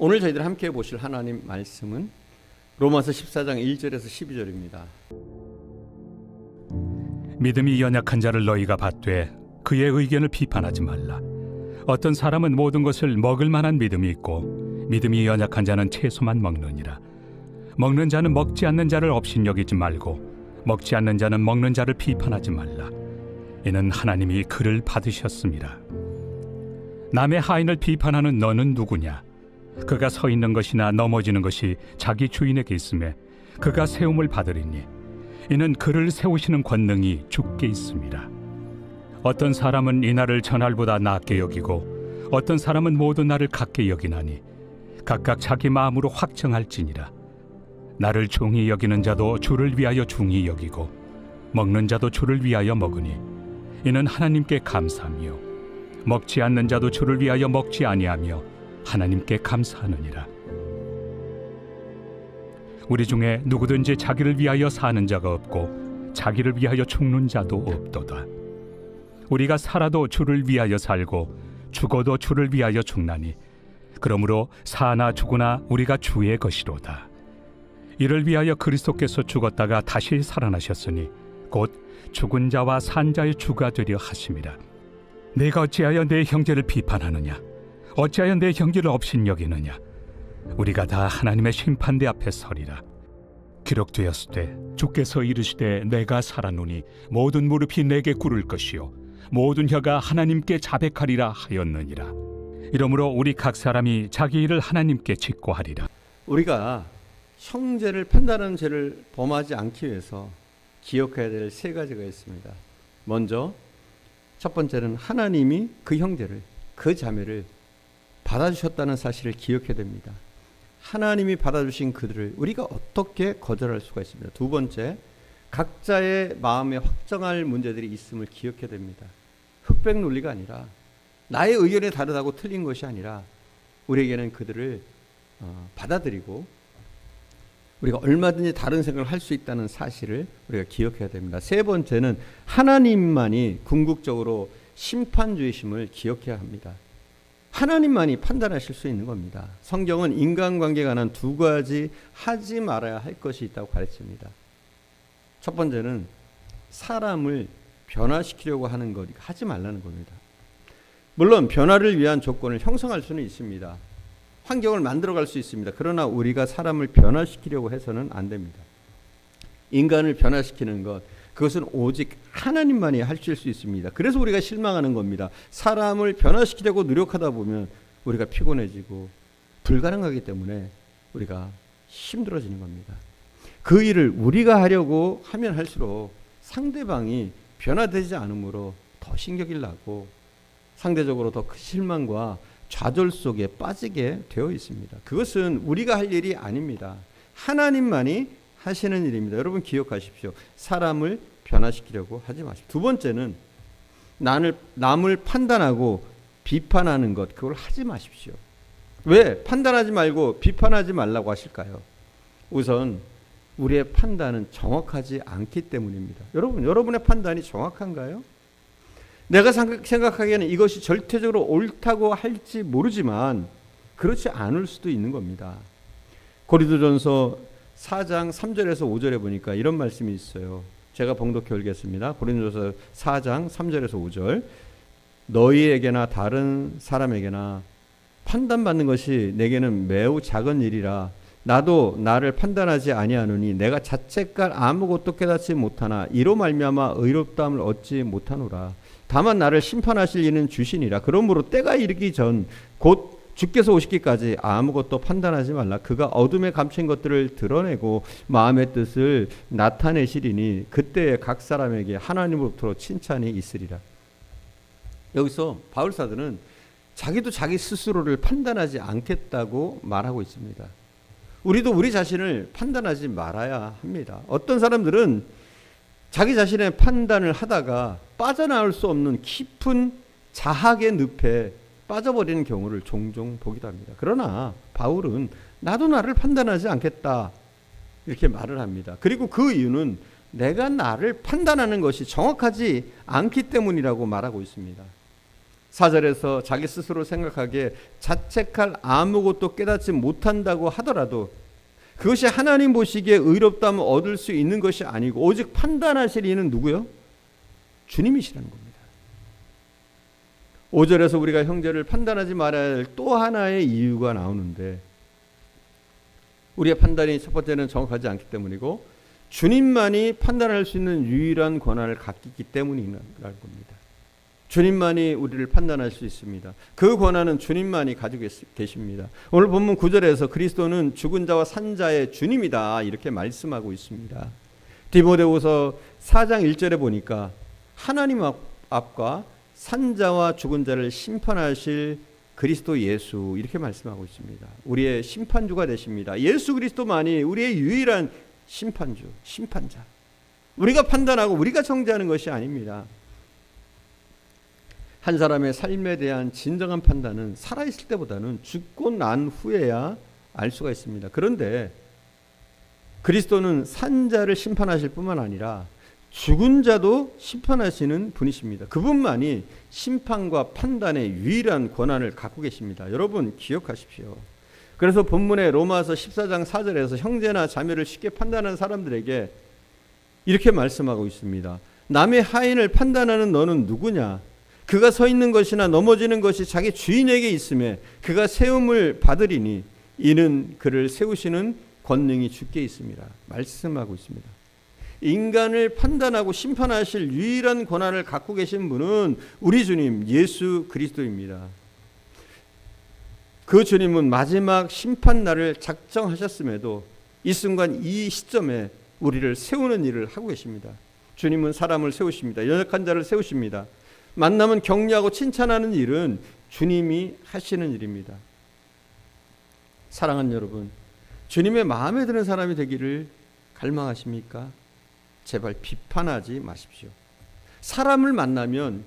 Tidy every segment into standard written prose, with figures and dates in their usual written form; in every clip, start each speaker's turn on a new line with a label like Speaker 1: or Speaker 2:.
Speaker 1: 오늘 저희들 함께 보실 하나님 말씀은 로마서 14장 1절에서 12절입니다.
Speaker 2: 믿음이 연약한 자를 너희가 받되 그의 의견을 비판하지 말라. 어떤 사람은 모든 것을 먹을 만한 믿음이 있고 믿음이 연약한 자는 채소만 먹느니라. 먹는 자는 먹지 않는 자를 업신여기지 말고 먹지 않는 자는 먹는 자를 비판하지 말라. 이는 하나님이 그를 받으셨습니다. 남의 하인을 비판하는 너는 누구냐? 그가 서 있는 것이나 넘어지는 것이 자기 주인에게 있음에 그가 세움을 받으리니 이는 그를 세우시는 권능이 주께 있습니다. 어떤 사람은 이 날을 전날보다 낮게 여기고 어떤 사람은 모든 날을 같게 여기나니 각각 자기 마음으로 확정할지니라. 나를 중히 여기는 자도 주를 위하여 중히 여기고 먹는 자도 주를 위하여 먹으니 이는 하나님께 감사하며 먹지 않는 자도 주를 위하여 먹지 아니하며 하나님께 감사하느니라. 우리 중에 누구든지 자기를 위하여 사는 자가 없고 자기를 위하여 죽는 자도 없도다. 우리가 살아도 주를 위하여 살고 죽어도 주를 위하여 죽나니 그러므로 사나 죽으나 우리가 주의 것이로다. 이를 위하여 그리스도께서 죽었다가 다시 살아나셨으니 곧 죽은 자와 산 자의 주가 되려 하심이라. 내가 어찌하여 내 형제를 비판하느냐? 어찌하여 내 형제를 업신여기느냐? 우리가 다 하나님의 심판대 앞에 서리라. 기록되었으되 주께서 이르시되 내가 살았노니 모든 무릎이 내게 꿇을 것이요 모든 혀가 하나님께 자백하리라 하였느니라. 이러므로 우리 각 사람이 자기 일을 하나님께 직고하리라.
Speaker 1: 우리가 형제를 판단하는 죄를 범하지 않기 위해서 기억해야 될 세 가지가 있습니다. 먼저 첫 번째는 하나님이 그 형제를, 그 자매를 받아주셨다는 사실을 기억해야 됩니다. 하나님이 받아주신 그들을 우리가 어떻게 거절할 수가 있습니다. 두 번째, 각자의 마음에 확정할 문제들이 있음을 기억해야 됩니다. 흑백 논리가 아니라 나의 의견이 다르다고 틀린 것이 아니라 우리에게는 그들을 받아들이고 우리가 얼마든지 다른 생각을 할 수 있다는 사실을 우리가 기억해야 됩니다. 세 번째는 하나님만이 궁극적으로 심판주이심을 기억해야 합니다. 하나님만이 판단하실 수 있는 겁니다. 성경은 인간관계에 관한 두 가지 하지 말아야 할 것이 있다고 가르칩니다. 첫 번째는 사람을 변화시키려고 하는 것, 하지 말라는 겁니다. 물론 변화를 위한 조건을 형성할 수는 있습니다. 환경을 만들어갈 수 있습니다. 그러나 우리가 사람을 변화시키려고 해서는 안 됩니다. 인간을 변화시키는 것, 그것은 오직 하나님만이 하실 수 있습니다. 그래서 우리가 실망하는 겁니다. 사람을 변화시키려고 노력하다 보면 우리가 피곤해지고 불가능하기 때문에 우리가 힘들어지는 겁니다. 그 일을 우리가 하려고 하면 할수록 상대방이 변화되지 않으므로 더 신경이 나고 상대적으로 더 큰 실망과 좌절 속에 빠지게 되어 있습니다. 그것은 우리가 할 일이 아닙니다. 하나님만이 하시는 일입니다. 여러분 기억하십시오. 사람을 변화시키려고 하지 마십시오. 두 번째는 남을 판단하고 비판하는 것, 그걸 하지 마십시오. 왜 판단하지 말고 비판하지 말라고 하실까요? 우선 우리의 판단은 정확하지 않기 때문입니다. 여러분의 판단이 정확한가요? 내가 생각하기에는 이것이 절대적으로 옳다고 할지 모르지만 그렇지 않을 수도 있는 겁니다. 고린도전서 4장 3절에서 5절에 보니까 이런 말씀이 있어요. 제가 봉독해 올리겠습니다. 고린도전서 4장 3절에서 5절. 너희에게나 다른 사람에게나 판단받는 것이 내게는 매우 작은 일이라 나도 나를 판단하지 아니하노니 내가 자책할 아무것도 깨닫지 못하나 이로 말미암아 의롭다함을 얻지 못하노라. 다만 나를 심판하실 이는 주시니라. 그러므로 때가 이르기 전 곧 주께서 오시기까지 아무것도 판단하지 말라. 그가 어둠에 감춘 것들을 드러내고 마음의 뜻을 나타내시리니 그때에 각 사람에게 하나님으로부터 칭찬이 있으리라. 여기서 바울 사도는 자기도 자기 스스로를 판단하지 않겠다고 말하고 있습니다. 우리도 우리 자신을 판단하지 말아야 합니다. 어떤 사람들은 자기 자신의 판단을 하다가 빠져나올 수 없는 깊은 자학의 늪에 빠져버리는 경우를 종종 보기도 합니다. 그러나 바울은 나도 나를 판단하지 않겠다 이렇게 말을 합니다. 그리고 그 이유는 내가 나를 판단하는 것이 정확하지 않기 때문이라고 말하고 있습니다. 4절에서 자기 스스로 생각하기에 자책할 아무것도 깨닫지 못한다고 하더라도 그것이 하나님 보시기에 의롭다면 얻을 수 있는 것이 아니고 오직 판단하실 이는 누구요? 주님이시라는 겁니다. 5절에서 우리가 형제를 판단하지 말아야 할 또 하나의 이유가 나오는데 우리의 판단이 첫 번째는 정확하지 않기 때문이고 주님만이 판단할 수 있는 유일한 권한을 갖기 때문이라는 겁니다. 주님만이 우리를 판단할 수 있습니다. 그 권한은 주님만이 가지고 계십니다. 오늘 본문 9절에서 그리스도는 죽은 자와 산 자의 주님이다 이렇게 말씀하고 있습니다. 디모데후서 4장 1절에 보니까 하나님 앞과 산 자와 죽은 자를 심판하실 그리스도 예수 이렇게 말씀하고 있습니다. 우리의 심판주가 되십니다. 예수 그리스도만이 우리의 유일한 심판주, 심판자. 우리가 판단하고 우리가 정죄하는 것이 아닙니다. 한 사람의 삶에 대한 진정한 판단은 살아있을 때보다는 죽고 난 후에야 알 수가 있습니다. 그런데 그리스도는 산 자를 심판하실 뿐만 아니라 죽은 자도 심판하시는 분이십니다. 그분만이 심판과 판단의 유일한 권한을 갖고 계십니다. 여러분 기억하십시오. 그래서 본문의 로마서 14장 4절에서 형제나 자매를 쉽게 판단하는 사람들에게 이렇게 말씀하고 있습니다. 남의 하인을 판단하는 너는 누구냐? 그가 서 있는 것이나 넘어지는 것이 자기 주인에게 있음에 그가 세움을 받으리니 이는 그를 세우시는 권능이 주께 있습니다. 말씀하고 있습니다. 인간을 판단하고 심판하실 유일한 권한을 갖고 계신 분은 우리 주님 예수 그리스도입니다. 그 주님은 마지막 심판날을 작정하셨음에도 이 순간 이 시점에 우리를 세우는 일을 하고 계십니다. 주님은 사람을 세우십니다. 연약한 자를 세우십니다. 만나면 격려하고 칭찬하는 일은 주님이 하시는 일입니다. 사랑하는 여러분, 주님의 마음에 드는 사람이 되기를 갈망하십니까? 제발 비판하지 마십시오. 사람을 만나면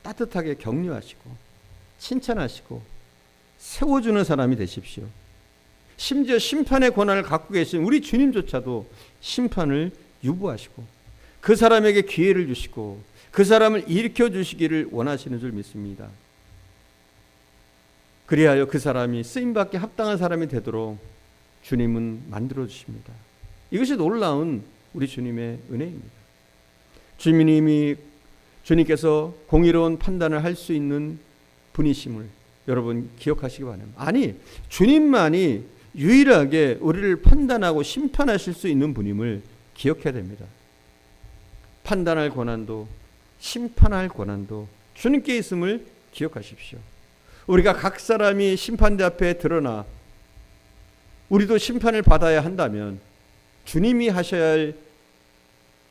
Speaker 1: 따뜻하게 격려하시고 칭찬하시고 세워주는 사람이 되십시오. 심지어 심판의 권한을 갖고 계신 우리 주님조차도 심판을 유보하시고 그 사람에게 기회를 주시고 그 사람을 일으켜 주시기를 원하시는 줄 믿습니다. 그리하여 그 사람이 쓰임받기 합당한 사람이 되도록 주님은 만들어 주십니다. 이것이 놀라운 우리 주님의 은혜입니다. 주님께서 공의로운 판단을 할 수 있는 분이심을 여러분 기억하시기 바랍니다. 아니, 주님만이 유일하게 우리를 판단하고 심판하실 수 있는 분임을 기억해야 됩니다. 판단할 권한도 심판할 권한도 주님께 있음을 기억하십시오. 우리가 각 사람이 심판대 앞에 드러나 우리도 심판을 받아야 한다면 주님이 하셔야 할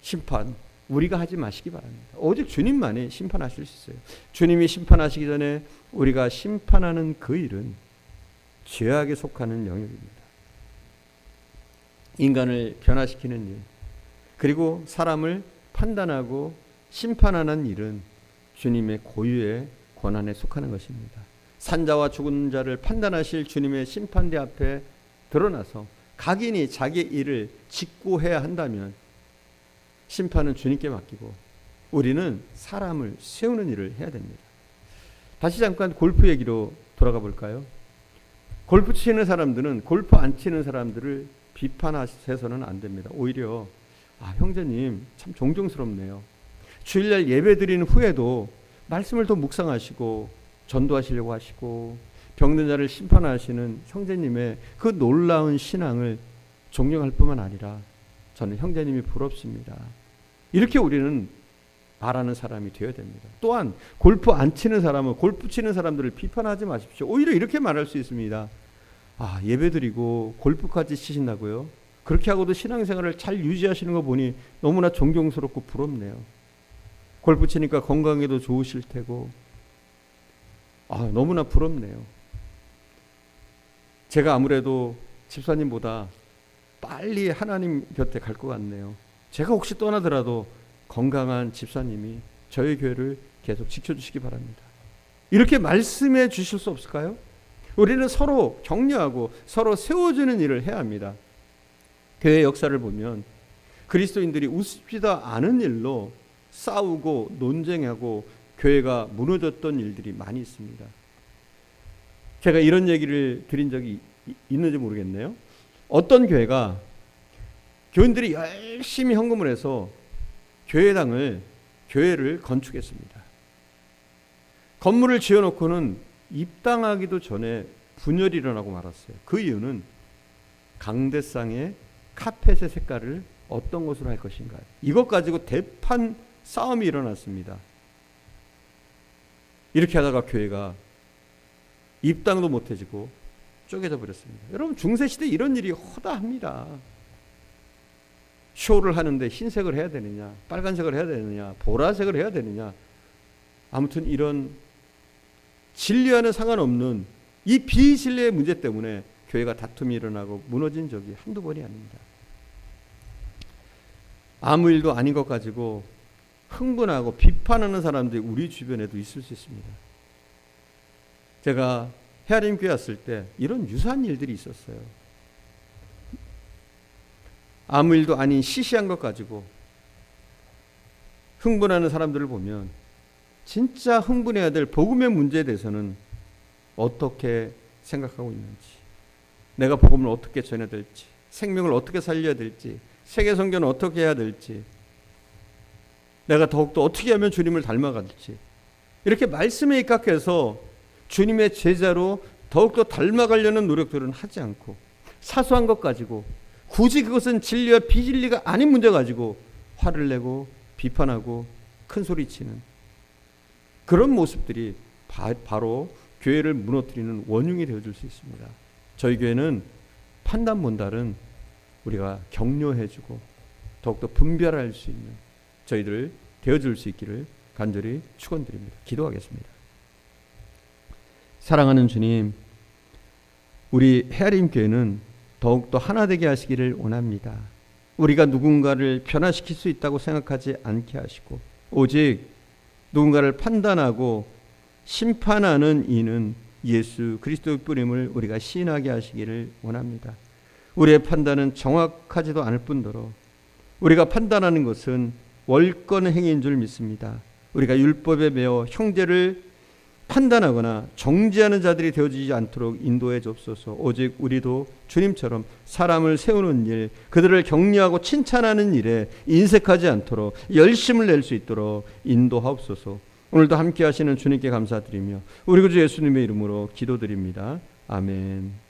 Speaker 1: 심판 우리가 하지 마시기 바랍니다. 오직 주님만이 심판하실 수 있어요. 주님이 심판하시기 전에 우리가 심판하는 그 일은 죄악에 속하는 영역입니다. 인간을 변화시키는 일, 그리고 사람을 판단하고 심판하는 일은 주님의 고유의 권한에 속하는 것입니다. 산자와 죽은 자를 판단하실 주님의 심판대 앞에 드러나서 각인이 자기 일을 직고해야 한다면 심판은 주님께 맡기고 우리는 사람을 세우는 일을 해야 됩니다. 다시 잠깐 골프 얘기로 돌아가 볼까요? 골프 치는 사람들은 골프 안 치는 사람들을 비판하셔서는 안 됩니다. 오히려 형제님 참 존경스럽네요. 주일날 예배 드리는 후에도 말씀을 더 묵상하시고 전도하시려고 하시고 병든 자를 심판하시는 형제님의 그 놀라운 신앙을 존경할 뿐만 아니라 저는 형제님이 부럽습니다. 이렇게 우리는 말하는 사람이 되어야 됩니다. 또한 골프 안 치는 사람은 골프 치는 사람들을 비판하지 마십시오. 오히려 이렇게 말할 수 있습니다. 예배드리고 골프까지 치신다고요? 그렇게 하고도 신앙생활을 잘 유지하시는 거 보니 너무나 존경스럽고 부럽네요. 골프 치니까 건강에도 좋으실 테고 너무나 부럽네요. 제가 아무래도 집사님보다 빨리 하나님 곁에 갈 것 같네요. 제가 혹시 떠나더라도 건강한 집사님이 저희 교회를 계속 지켜주시기 바랍니다. 이렇게 말씀해 주실 수 없을까요? 우리는 서로 격려하고 서로 세워주는 일을 해야 합니다. 교회 역사를 보면 그리스도인들이 우습지도 않은 일로 싸우고 논쟁하고 교회가 무너졌던 일들이 많이 있습니다. 제가 이런 얘기를 드린 적이 있는지 모르겠네요. 어떤 교회가 교인들이 열심히 헌금을 해서 교회를 건축했습니다. 건물을 지어놓고는 입당하기도 전에 분열이 일어나고 말았어요. 그 이유는 강대상의 카펫의 색깔을 어떤 것으로 할 것인가, 이것 가지고 대판 싸움이 일어났습니다. 이렇게 하다가 교회가 입당도 못해지고 쪼개져 버렸습니다. 여러분, 중세시대 이런 일이 허다합니다. 쇼를 하는데 흰색을 해야 되느냐, 빨간색을 해야 되느냐, 보라색을 해야 되느냐, 아무튼 이런 진리와는 상관없는 이 비진리의 문제 때문에 교회가 다툼이 일어나고 무너진 적이 한두 번이 아닙니다. 아무 일도 아닌 것 가지고 흥분하고 비판하는 사람들이 우리 주변에도 있을 수 있습니다. 제가 헤아림 교회 왔을 때 이런 유사한 일들이 있었어요. 아무 일도 아닌 시시한 것 가지고 흥분하는 사람들을 보면 진짜 흥분해야 될 복음의 문제에 대해서는 어떻게 생각하고 있는지, 내가 복음을 어떻게 전해야 될지, 생명을 어떻게 살려야 될지, 세계 선교는 어떻게 해야 될지, 내가 더욱더 어떻게 하면 주님을 닮아갈지, 이렇게 말씀에 입각해서 주님의 제자로 더욱더 닮아가려는 노력들은 하지 않고 사소한 것 가지고, 굳이 그것은 진리와 비진리가 아닌 문제 가지고 화를 내고 비판하고 큰 소리치는 그런 모습들이 바로 교회를 무너뜨리는 원흉이 되어줄 수 있습니다. 저희 교회는 판단본다는 우리가 격려해주고 더욱더 분별할 수 있는 저희들 되어줄 수 있기를 간절히 축원드립니다. 기도하겠습니다. 사랑하는 주님, 우리 헤아림 교회는 더욱더 하나 되게 하시기를 원합니다. 우리가 누군가를 변화시킬 수 있다고 생각하지 않게 하시고, 오직 누군가를 판단하고 심판하는 이는 예수 그리스도의 뿌림을 우리가 시인하게 하시기를 원합니다. 우리의 판단은 정확하지도 않을 뿐더러 우리가 판단하는 것은 월권 행위인 줄 믿습니다. 우리가 율법에 매어 형제를 판단하거나 정죄하는 자들이 되어지지 않도록 인도해 주옵소서. 오직 우리도 주님처럼 사람을 세우는 일, 그들을 격려하고 칭찬하는 일에 인색하지 않도록 열심을 낼 수 있도록 인도하옵소서. 오늘도 함께 하시는 주님께 감사드리며 우리 구주 예수님의 이름으로 기도드립니다. 아멘.